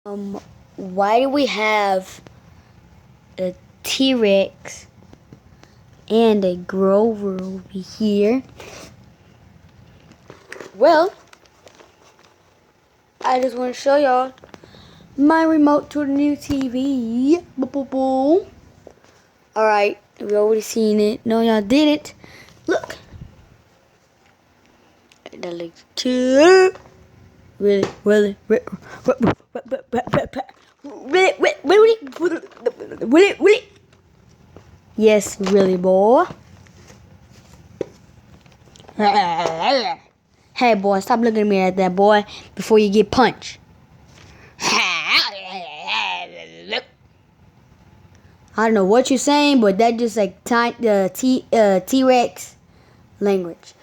Um, why do we have a T-Rex and a Grover over here? Well, I just want to show y'all my remote to the new TV. Boom, boom, boom. Alright, we already seen it. No, y'all didn't. Look. That looks cute. Really, yes, really, boy. Hey, boy, stop looking at me like that, boy, before you get punched. I don't know what you're saying, but that just like T-Rex language.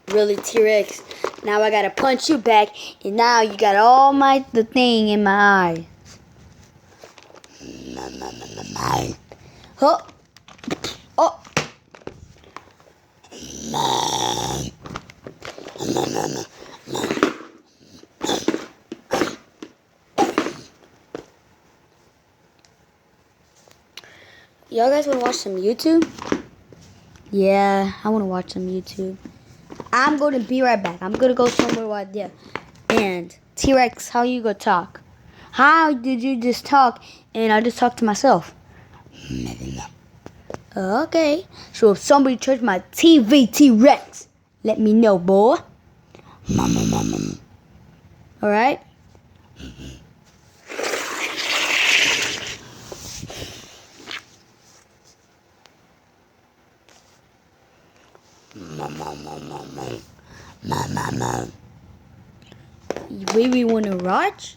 Really, T-Rex? Now I gotta punch you back, and now you got all the thing in my eye. Huh? Oh. Y'all guys wanna watch some YouTube? Yeah, I wanna watch some YouTube. I'm gonna be right back. I'm gonna go somewhere right there. And T-Rex, how you gonna talk? How did you just talk and I just talked to myself? Okay. So if somebody touched my TV, T-Rex, let me know, boy. Alright? You really wanna watch?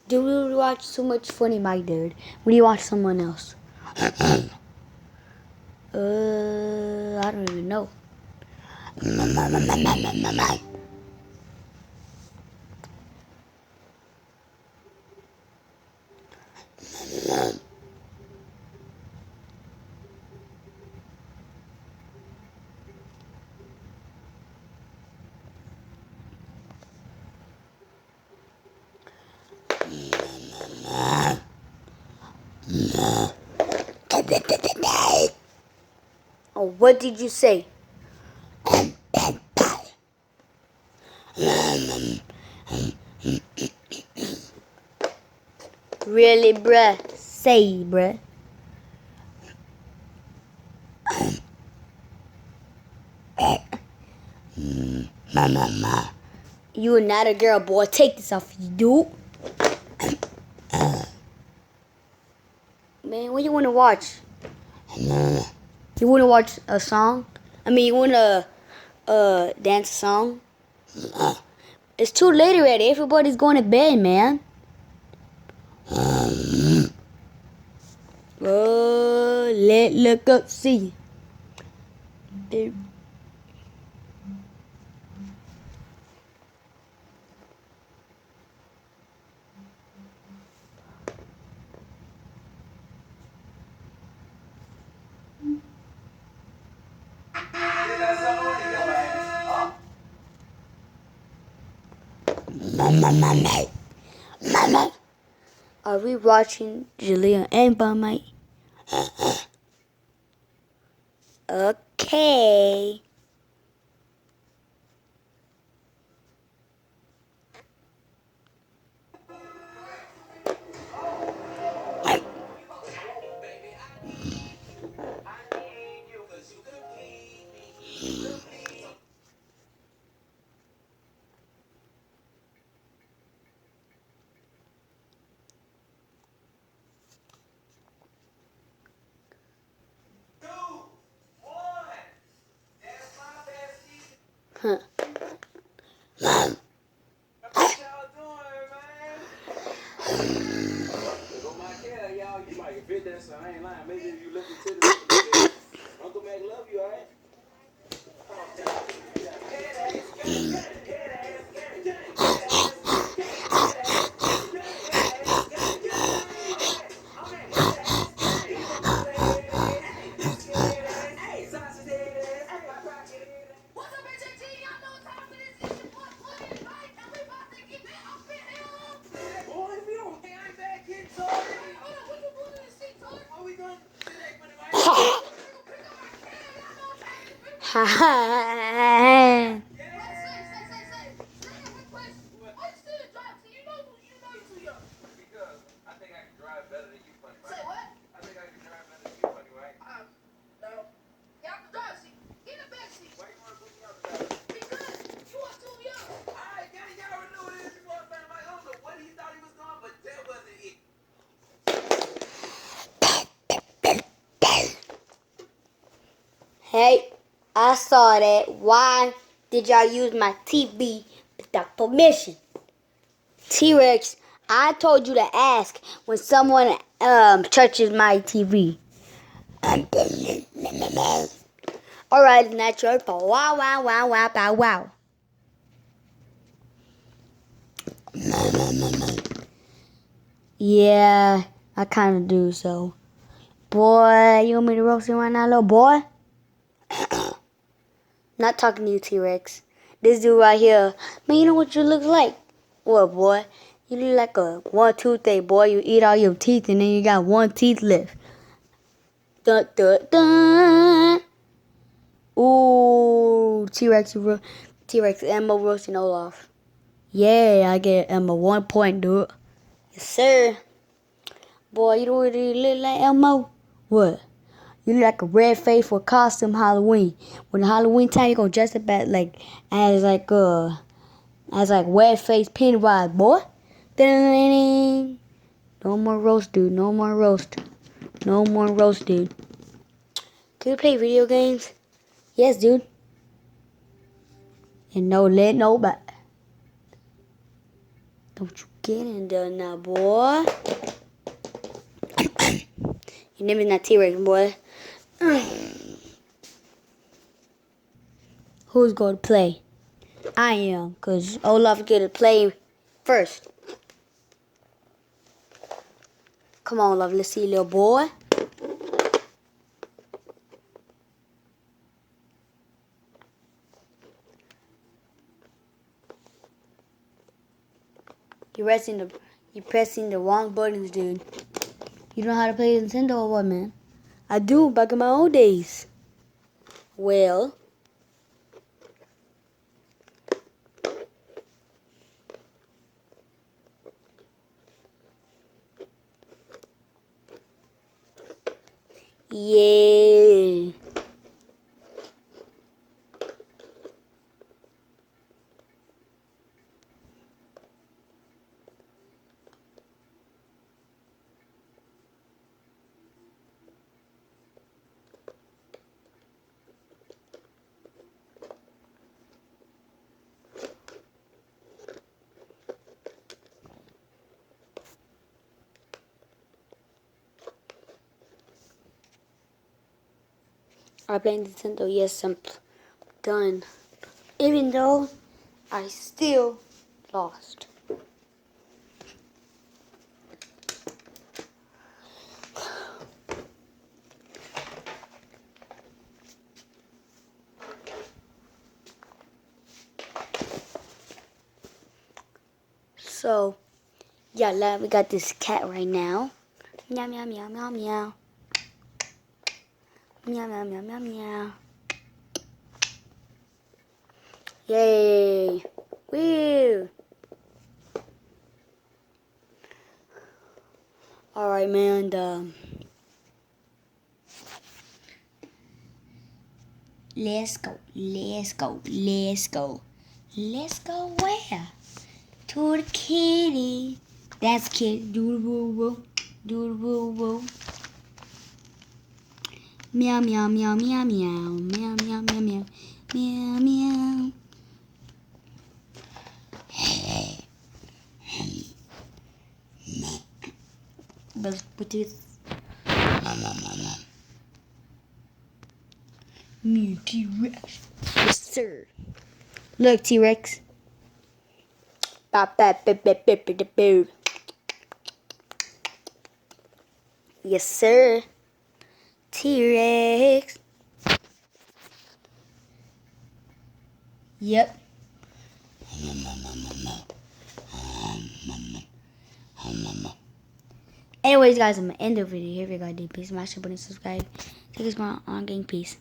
Do we watch so much funny, my dude? When you watch someone else? I don't even know. Oh, what did you say? Really, bruh? Say, bruh. You are not a girl, boy. Take this off you, dude. Man, what you want to watch? You want to watch a song? I mean, you want to dance a song? It's too late already. Everybody's going to bed, man. Let's look up, see. Mama. Are we watching Julia and Bumite? Okay. Huh. Mom. What y'all doing, man? Go my cat, y'all. You might fit that, so I ain't lying. Maybe if you listen to this, Uncle Mac love you, alright? Ha ha. Because I think I can drive better than you, funny, right? Say what? I think I can drive better than you, funny, right? No. Get out the driver's seat. Get in the back seat. Why you want to put me out the driver's seat? Because you are too young. Alright, gang, y'all already know what it is. You want to find like, I don't know what he thought he was doing, but that wasn't it. Hey, I saw that. Why did y'all use my TV without permission? T-Rex, I told you to ask when someone touches my TV. Alright, not your fault. Wow, wow, wow, wow, wow, wow. Yeah, I kind of do so. Boy, you want me to roast you right now, little boy? Not talking to you, T-Rex. This dude right here. Man, you know what you look like? What, boy? You look like a one-tooth thing, boy. You eat all your teeth and then you got one teeth left. Dun, dun, dun. Ooh, T-Rex Emma roasting Olaf. Yeah, I get Emma 1 point, dude. Yes, sir. Boy, you know what you look like, Elmo? What? You look like a red face for costume Halloween. When Halloween time, you gonna dress up as red face Pennywise, boy. Ding. No more roast, dude. No more roast. No more roast, dude. Do you play video games? Yes, dude. And no let nobody. Don't you get in there now, boy. Your name is not T-Rex, boy. Who's going to play? I am, because Olaf get to play first. Come on, Olaf, let's see, little boy. You're pressing the wrong buttons, dude. You know how to play Nintendo or what, man? I do, back in my old days. Well, yeah. I play Nintendo, yes, I'm done. Even though I still lost. So, yeah, we got this cat right now. Meow, meow, meow, meow, meow. Meow, meow, meow, meow, meow. Yay. Woo. Alright, man, let's go. Let's go where? To the kitty. That's kitty. Do the woo woo. Do the woo woo. Meow meow meow meow meow. Meow meow meow meow. Meow meow. But put this. Me T-Rex. Yes, sir. Look, T-Rex. Yes, sir. T-Rex. Yep. Anyways, guys, I'm gonna end the video here. If you guys did, please smash the button, subscribe. Take us on game. Peace.